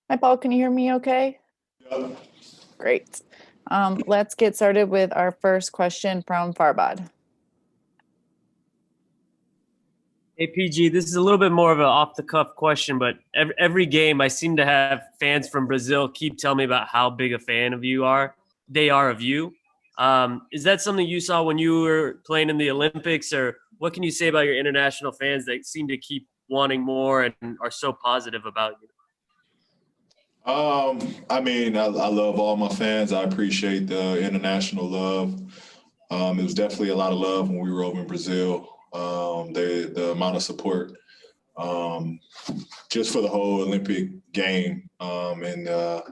Hi, Paul. Can you hear me okay? Yep. Great. Let's get started with our first question from Farbad. Hey PG, this is a little bit more of an off-the-cuff question, but every game I seem to have fans from Brazil keep telling me about how big a fan of you are. They are of you. Is that something you saw when you were playing in the Olympics, or what can you say about your international fans that seem to keep wanting more and are so positive about you? I love all my fans. I appreciate the international love. It was definitely a lot of love when we were over in Brazil. The amount of support um, just for the whole Olympic game, the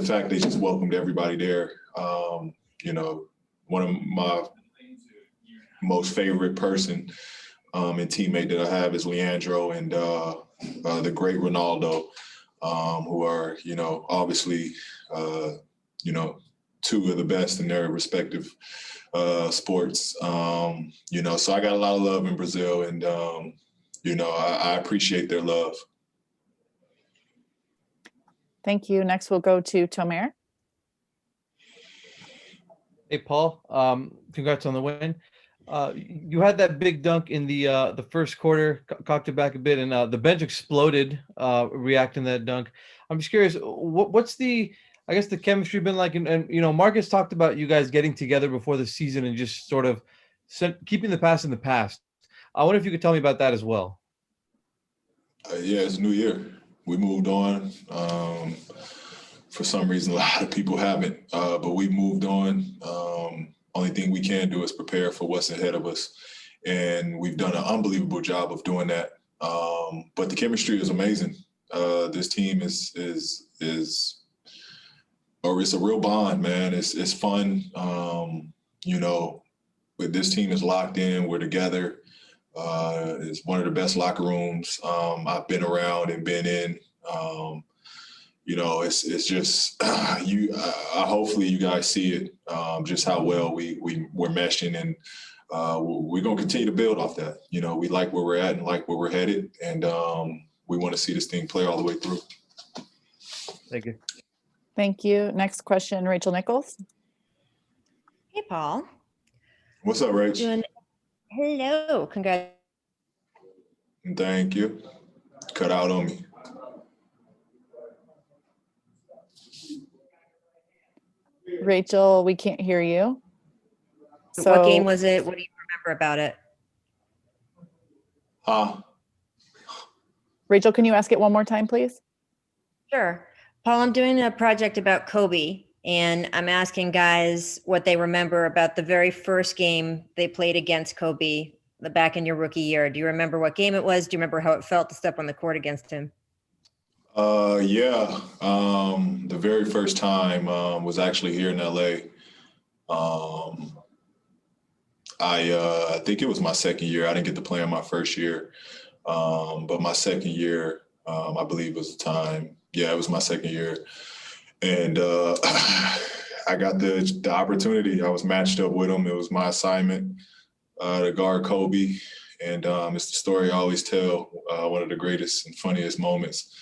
fact they just welcomed everybody there. One of my most favorite person and teammate that I have is Leandro and the great Ronaldo, who are, obviously, two of the best in their respective sports. So I got a lot of love in Brazil, and I appreciate their love. Thank you. Next, we'll go to Tomer. Hey, Paul. Congrats on the win. You had that big dunk in the first quarter, cocked it back a bit, and the bench exploded reacting to that dunk. I'm just curious, what's the chemistry been like? And Marcus talked about you guys getting together before the season and just sort of keeping the past in the past. I wonder if you could tell me about that as well. Yeah, it's New Year. We moved on. For some reason, a lot of people haven't, but we moved on. Only thing we can do is prepare for what's ahead of us, and we've done an unbelievable job of doing that. But the chemistry is amazing. This team it's a real bond, man. It's fun. But this team is locked in. We're together. It's one of the best locker rooms I've been around and been in. It's just hopefully you guys see it, just how well we're meshing, and we're gonna continue to build off that. We like where we're at and like where we're headed, and we want to see this thing play all the way through. Thank you. Thank you. Next question, Rachel Nichols. Hey, Paul. What's up, Rach? Hello. Congrats. Thank you. Cut out on me. Rachel, we can't hear you. What game was it? What do you remember about it? Rachel, can you ask it one more time, please? Sure. Paul, I'm doing a project about Kobe, and I'm asking guys what they remember about the very first game they played against Kobe back in your rookie year. Do you remember what game it was? Do you remember how it felt to step on the court against him? Yeah. The very first time was actually here in LA. I think it was my second year. I didn't get to play in my first year, but my second year, I believe was the time. Yeah, it was my second year, and I got the opportunity. I was matched up with him. It was my assignment to guard Kobe, and it's the story I always tell. One of the greatest and funniest moments.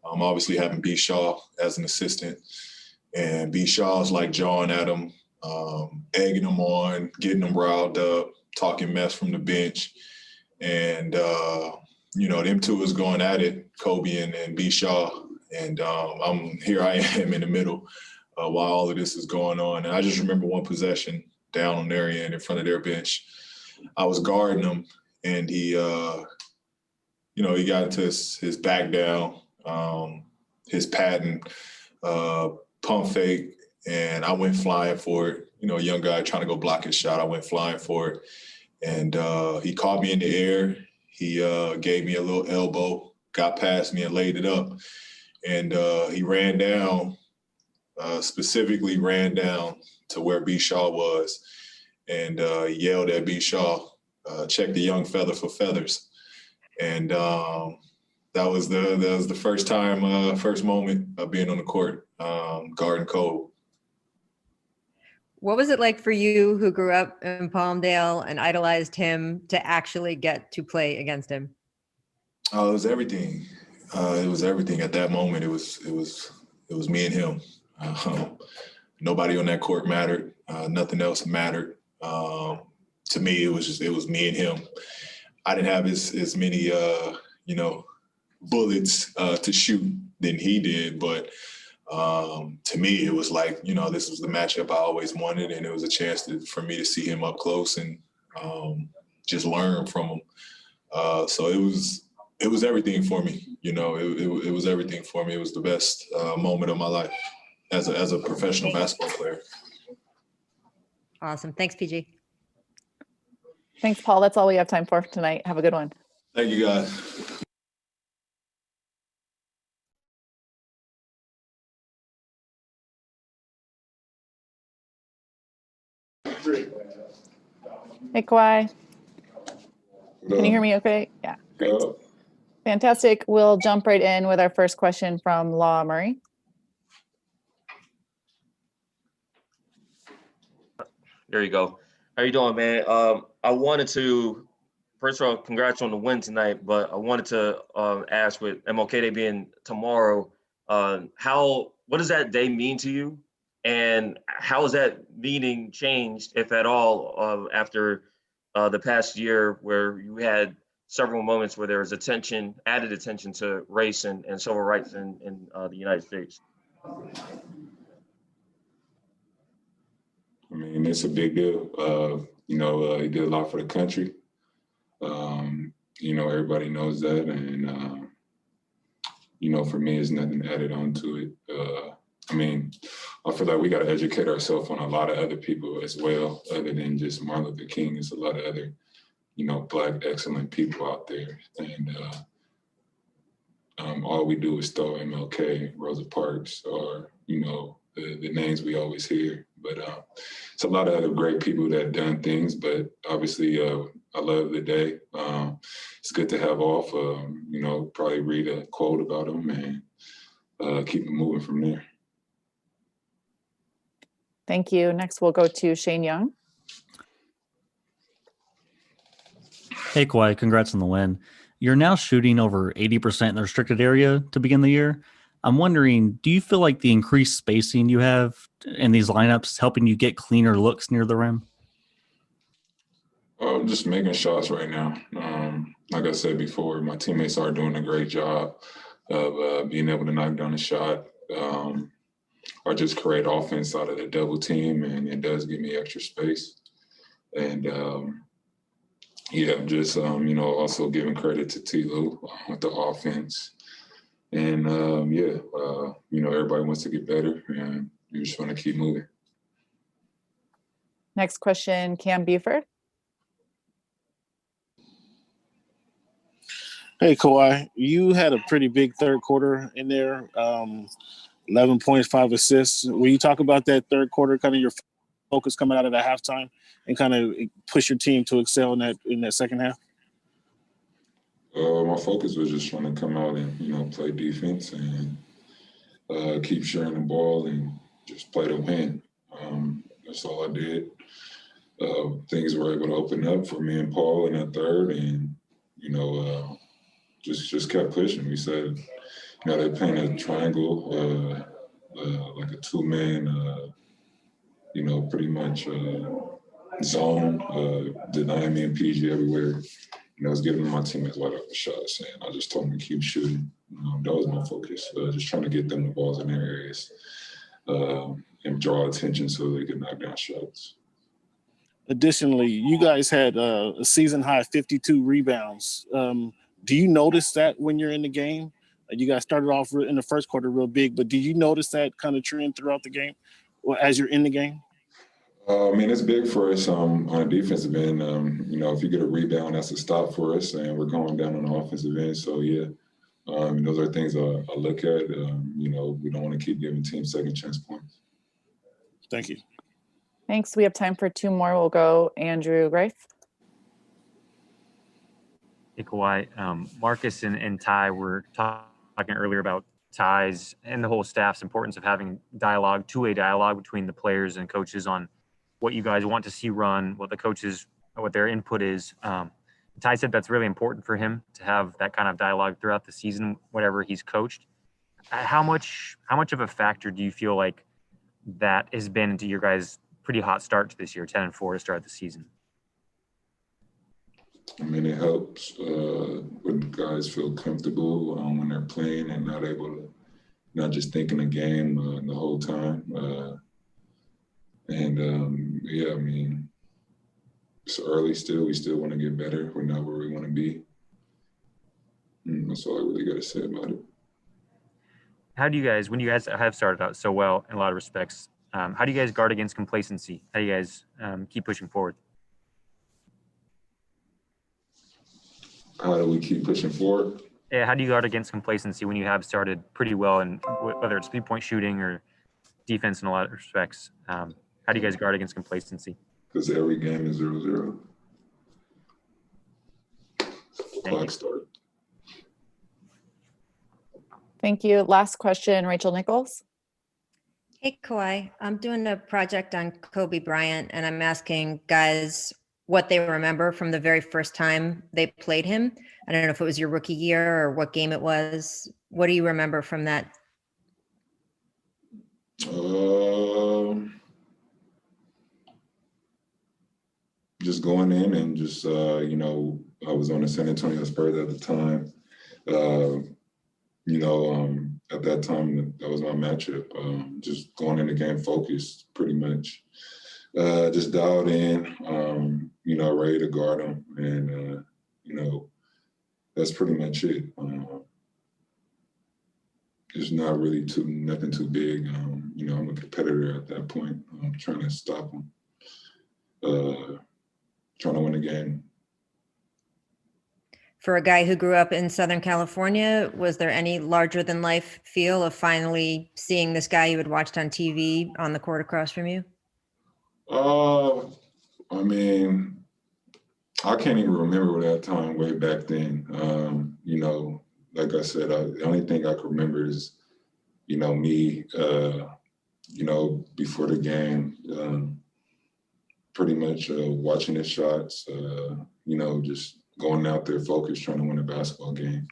Obviously having B. Shaw as an assistant, and B. Shaw's like jawing at him, egging him on, getting him riled up, talking mess from the bench. And, them two was going at it, Kobe and B. Shaw. And here I am in the middle while all of this is going on. And I just remember one possession down on their end in front of their bench. I was guarding him, and he got into his back down, his patent pump fake, and I went flying for it. A young guy trying to go block his shot. I went flying for it, and he caught me in the air. He gave me a little elbow, got past me and laid it up. And he ran down, specifically ran down to where B. Shaw was, and yelled at B. Shaw, check the young feather for feathers. And that was the first time, first moment of being on the court, guarding Cole. What was it like for you, who grew up in Palmdale and idolized him, to actually get to play against him? Oh, it was everything. It was everything at that moment. It was me and him. Nobody on that court mattered. Nothing else mattered. To me, it was me and him. I didn't have as many bullets to shoot than he did, but to me, it was like, this was the matchup I always wanted, and it was a chance for me to see him up close and just learn from him. So it was everything for me. It was everything for me. It was the best moment of my life as a professional basketball player. Awesome. Thanks, PG. Thanks, Paul. That's all we have time for tonight. Have a good one. Thank you, guys. Hey, Kawhi. Can you hear me okay? Yeah, great. Fantastic. We'll jump right in with our first question from Law Murray. There you go. How you doing, man? I wanted to, first of all, congrats on the win tonight, but I wanted to ask, with MLK Day being tomorrow, what does that day mean to you? And how has that meaning changed, if at all, after the past year, where you had several moments where there was added attention to race and civil rights in the United States? I mean, it's a big deal. He did a lot for the country. Everybody knows that. And, for me, it's nothing added on to it. I feel like we got to educate ourselves on a lot of other people as well, other than just Martin Luther King. There's a lot of other, Black excellent people out there. And all we do is throw MLK, Rosa Parks, or, the names we always hear. But it's a lot of other great people that done things. But obviously, I love the day. It's good to have off. Probably read a quote about him and keep it moving from there. Thank you. Next, we'll go to Shane Young. Hey, Kawhi, congrats on the win. You're now shooting over 80% in the restricted area to begin the year. I'm wondering, do you feel like the increased spacing you have in these lineups helping you get cleaner looks near the rim? I'm just making shots right now. Like I said before, my teammates are doing a great job of being able to knock down a shot or just create offense out of the double team, and it does give me extra space. And also giving credit to T. with the offense. And everybody wants to get better, and you just want to keep moving. Next question, Cam Buford. Hey, Kawhi, you had a pretty big third quarter in there, 11 points, 5 assists. Will you talk about that third quarter, kind of your focus coming out of the halftime, and kind of push your team to excel in that second half? My focus was just trying to come out and, play defense and keep sharing the ball and just play to win. That's all I did. Things were able to open up for me and Paul in that third, and, just kept pushing. We said, they painted a triangle, like a two-man, pretty much zone, denying me and PG everywhere. I was giving my teammates wide open shots, and I just told them to keep shooting. That was my focus, just trying to get them the balls in their areas and draw attention so they could knock down shots. Additionally, you guys had a season-high 52 rebounds. Do you notice that when you're in the game? You guys started off in the first quarter real big, but did you notice that kind of trend throughout the game or as you're in the game? It's big for us on the defensive end. If you get a rebound, that's a stop for us, and we're going down on the offensive end. So, those are things I look at. We don't want to keep giving teams second chance points. Thank you. Thanks. We have time for 2 more. We'll go Andrew Greif. Hey, Kawhi. Marcus and Ty were talking earlier about Ty's and the whole staff's importance of having dialogue, two-way dialogue between the players and coaches on what you guys want to see run, what their input is. Ty said that's really important for him to have that kind of dialogue throughout the season, whatever he's coached. How much of a factor do you feel like that has been into your guys' pretty hot start to this year, 10-4 to start the season? I mean, it helps when guys feel comfortable when they're playing and not just thinking the game the whole time. Yeah, I mean, it's early still. We still want to get better. We're not where we want to be. That's all I really got to say about it. How do you guys, when you guys have started out so well in a lot of respects, how do you guys guard against complacency? How do you guys keep pushing forward? How do we keep pushing forward? Yeah, how do you guard against complacency when you have started pretty well, and whether it's 3-point shooting or defense in a lot of respects? How do you guys guard against complacency? Because every game is 0-0. Clock start. Thank you. Last question, Rachel Nichols. Hey, Kawhi, I'm doing a project on Kobe Bryant, and I'm asking guys what they remember from the very first time they played him. I don't know if it was your rookie year or what game it was. What do you remember from that? Just going in and just, I was on the San Antonio Spurs at the time. At that time, that was my matchup. Just going in the game focused, pretty much. Just dialed in, ready to guard them. And, that's pretty much it. Just not really nothing too big. I'm a competitor at that point. I'm trying to stop them. Trying to win the game. For a guy who grew up in Southern California, was there any larger than life feel of finally seeing this guy you had watched on TV on the court across from you? I mean, I can't even remember that time way back then. Like I said, the only thing I can remember is, me, before the game, pretty much watching his shots, just going out there focused, trying to win a basketball game.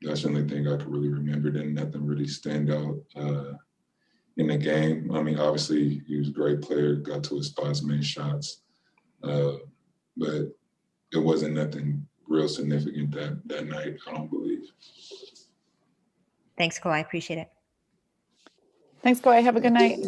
That's the only thing I could really remember. Then nothing really stand out in the game. I mean, obviously, he was a great player, got to his spots, made shots. But it wasn't nothing real significant that night, I don't believe. Thanks, Kawhi. Appreciate it. Thanks, Kawhi. Have a good night.